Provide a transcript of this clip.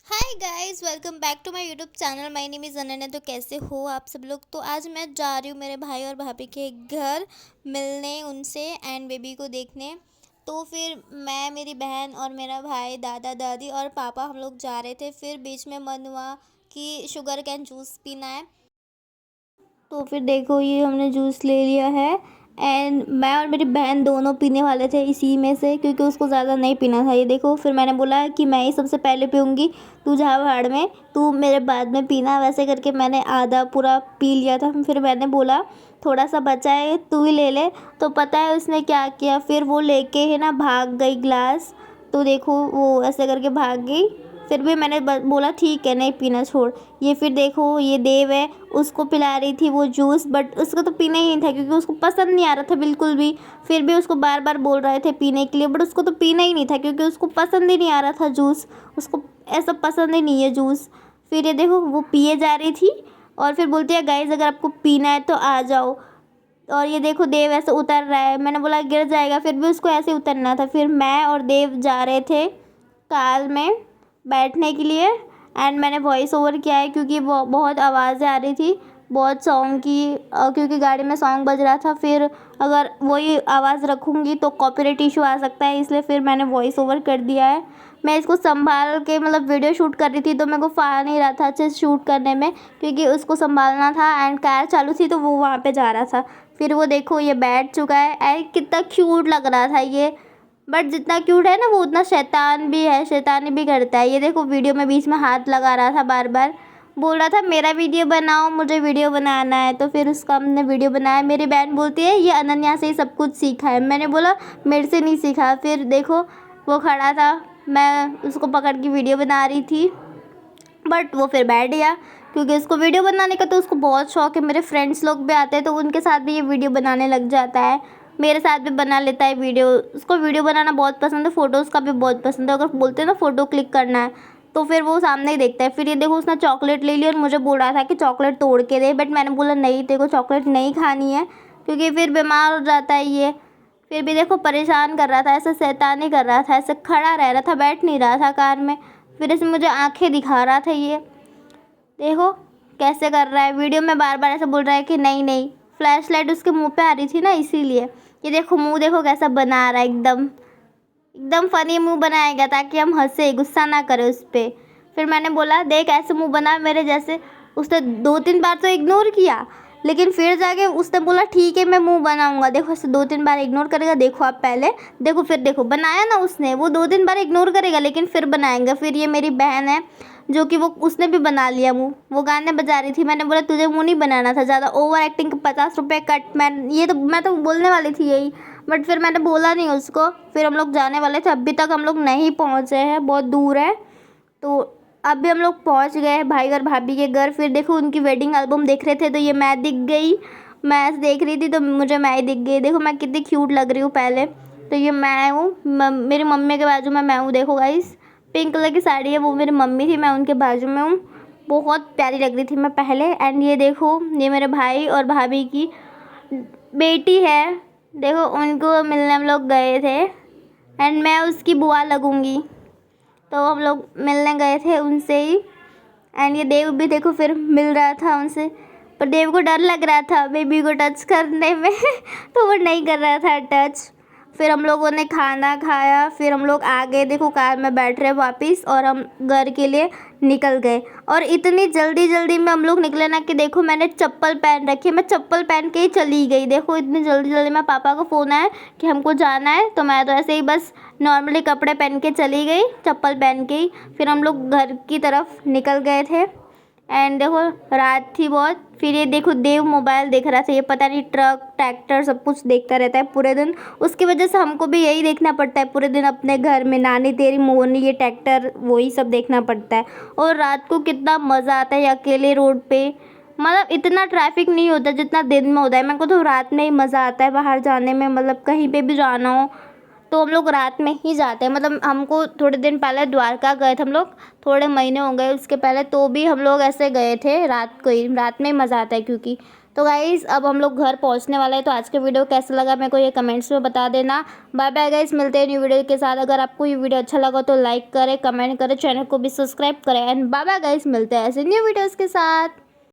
Hi guys, welcome back to my YouTube channel. My name is Ananya. तो कैसे हो आप सब लोग। तो आज मैं जा रही हूँ मेरे भाई और भाभी के घर मिलने उनसे एंड बेबी को देखने। तो फिर मैं, मेरी बहन और मेरा भाई, दादा दादी और पापा हम लोग जा रहे थे। फिर बीच में मन हुआ कि शुगर कैन जूस पीना है। तो फिर देखो, ये हमने जूस ले लिया है एंड मैं और मेरी बहन दोनों पीने वाले थे इसी में से, क्योंकि उसको ज़्यादा नहीं पीना था। ये देखो, फिर मैंने बोला कि मैं ही सबसे पहले पीऊँगी, तू जा भाड़ में, तू मेरे बाद में पीना। वैसे करके मैंने आधा पूरा पी लिया था। फिर मैंने बोला थोड़ा सा बचा है, तू ही ले ले। तो पता है उसने क्या किया, फिर वो लेके है ना भाग गई ग्लास। तो देखो, वो ऐसे करके भाग गई। फिर भी मैंने बोला ठीक है, नहीं पीना, छोड़। ये फिर देखो, ये देव है, उसको पिला रही थी वो जूस, बट उसको तो पीना ही नहीं था क्योंकि उसको पसंद नहीं आ रहा था बिल्कुल भी। फिर भी उसको बार बार बोल रहे थे पीने के लिए, बट उसको तो पीना ही नहीं था क्योंकि उसको पसंद ही नहीं आ रहा था जूस। उसको ऐसा पसंद ही नहीं है जूस। फिर ये देखो, वो पिए जा रही थी और फिर बोलती है गाइस अगर आपको पीना है तो आ जाओ। और ये देखो, देव ऐसे उतर रहा है। मैंने बोला गिर जाएगा, फिर भी उसको ऐसे उतरना था। फिर मैं और देव जा रहे थे कार में बैठने के लिए एंड मैंने वॉइस ओवर किया है क्योंकि वो बहुत आवाज़ें आ रही थी, बहुत सॉन्ग की, क्योंकि गाड़ी में सॉन्ग बज रहा था। फिर अगर वही आवाज़ रखूँगी तो कॉपीराइट इशू आ सकता है, इसलिए फिर मैंने वॉइस ओवर कर दिया है। मैं इसको संभाल के मतलब वीडियो शूट कर रही थी, तो मेरे को आ नहीं रहा था अच्छे से शूट करने में, क्योंकि उसको संभालना था एंड कार चालू थी तो वो वहाँ पे जा रहा था। फिर वो देखो, ये बैठ चुका है एंड कितना क्यूट लग रहा था ये। बट जितना क्यूट है ना, वो उतना शैतान भी है, शैतानी भी करता है। ये देखो, वीडियो में बीच में हाथ लगा रहा था, बार बार बोल रहा था मेरा वीडियो बनाओ, मुझे वीडियो बनाना है। तो फिर उसका हमने वीडियो बनाया। मेरी बहन बोलती है ये अनन्या से ही सब कुछ सीखा है। मैंने बोला मेरे से नहीं सीखा। फिर देखो, वो खड़ा था, मैं उसको पकड़ के वीडियो बना रही थी, बट वो फिर बैठ गया क्योंकि उसको वीडियो बनाने का तो उसको बहुत शौक है। मेरे फ्रेंड्स लोग भी आते हैं तो उनके साथ भी ये वीडियो बनाने लग जाता है, मेरे साथ भी बना लेता है वीडियो। उसको वीडियो बनाना बहुत पसंद है, फ़ोटोज़ का भी बहुत पसंद है। अगर बोलते हैं ना फ़ोटो क्लिक करना है तो फिर वो सामने ही देखता है। फिर ये देखो, उसने चॉकलेट ले ली और मुझे बोल रहा था कि चॉकलेट तोड़ के दे, बट मैंने बोला नहीं, तेरे को चॉकलेट नहीं खानी है क्योंकि फिर बीमार हो जाता है ये। फिर भी देखो, परेशान कर रहा था, ऐसे शैतानी कर रहा था, ऐसे खड़ा रह रहा था, बैठ नहीं रहा था कार में। फिर ऐसे मुझे आंखें दिखा रहा था ये। देखो कैसे कर रहा है, वीडियो में बार बार ऐसे बोल रहा है कि नहीं नहीं। फ्लैश लाइट उसके मुंह पे आ रही थी ना, इसीलिए। ये देखो, मुंह देखो कैसा बना रहा है, एकदम एकदम फनी मुंह बनाएगा ताकि हम हंसे, गुस्सा ना करें उस पर। फिर मैंने बोला देख ऐसे मुंह बना मेरे जैसे। उसने 2-3 बार तो इग्नोर किया, लेकिन फिर जाके उसने बोला ठीक है मैं मुंह बनाऊंगा। देखो, ऐसे 2-3 बार इग्नोर करेगा। देखो आप पहले देखो, फिर देखो बनाया ना उसने। वो 2-3 बार इग्नोर करेगा लेकिन फिर बनाएगा। फिर ये मेरी बहन है जो कि वो उसने भी बना लिया मुंह। वो गाने बजा रही थी, मैंने बोला तुझे मुंह नहीं बनाना था, ज़्यादा ओवर एक्टिंग के 50 रुपये कट। मैं तो बोलने वाली थी यही, बट फिर मैंने बोला नहीं उसको। फिर हम लोग जाने वाले थे, अभी तक हम लोग नहीं पहुँचे हैं, बहुत दूर है। तो अभी हम लोग पहुँच गए भाई और भाभी के घर। फिर देखो, उनकी वेडिंग एल्बम देख रहे थे तो ये मैं दिख गई। मैं ऐसे देख रही थी तो मुझे मैं ही दिख गई। देखो मैं कितनी क्यूट लग रही हूँ पहले। तो ये मैं हूँ, मेरी मम्मी के बाजू में मैं हूँ। देखो गाइस, पिंक कलर की साड़ी है, वो मेरी मम्मी थी, मैं उनके बाजू में हूँ। बहुत प्यारी लग रही थी मैं पहले। एंड ये देखो, ये मेरे भाई और भाभी की बेटी है। देखो, उनको मिलने हम लोग गए थे एंड मैं उसकी बुआ लगूंगी, तो हम लोग मिलने गए थे उनसे ही। एंड ये देव भी देखो फिर मिल रहा था उनसे, पर देव को डर लग रहा था बेबी को टच करने में तो वो नहीं कर रहा था टच। फिर हम लोगों ने खाना खाया, फिर हम लोग आ गए। देखो, कार में बैठ रहे वापस और हम घर के लिए निकल गए। और इतनी जल्दी जल्दी में हम लोग निकले ना कि देखो, मैंने चप्पल पहन रखी है, मैं चप्पल पहन के ही चली गई। देखो, इतनी जल्दी जल्दी में पापा का फ़ोन आया कि हमको जाना है, तो मैं तो ऐसे ही बस नॉर्मली कपड़े पहन के चली गई, चप्पल पहन के ही। फिर हम लोग घर की तरफ निकल गए थे एंड देखो, रात थी बहुत। फिर ये देखो, देव मोबाइल देख रहा था, ये पता नहीं ट्रक ट्रैक्टर सब कुछ देखता रहता है पूरे दिन। उसकी वजह से हमको भी यही देखना पड़ता है पूरे दिन अपने घर में, नानी तेरी मोरनी, ये ट्रैक्टर, वही सब देखना पड़ता है। और रात को कितना मज़ा आता है अकेले रोड पे, मतलब इतना ट्रैफिक नहीं होता जितना दिन में होता है। मेरे को तो रात में ही मज़ा आता है बाहर जाने में, मतलब कहीं पे भी जाना हो तो हम लोग रात में ही जाते हैं। मतलब हमको थोड़े दिन पहले द्वारका गए थे हम लोग, थोड़े महीने हो गए उसके पहले, तो भी हम लोग ऐसे गए थे रात को ही। रात में ही मज़ा आता है क्योंकि तो गाइज़ अब हम लोग घर पहुंचने वाले हैं। तो आज का वीडियो कैसा लगा मेरे को ये कमेंट्स में बता देना। बाय बाय गाइज़, मिलते हैं न्यू वीडियो के साथ। अगर आपको ये वीडियो अच्छा लगा तो लाइक करें, कमेंट करें, चैनल को भी सब्सक्राइब करें एंड बाय बाय गाइज़, मिलते हैं ऐसे न्यू वीडियोज़ के साथ।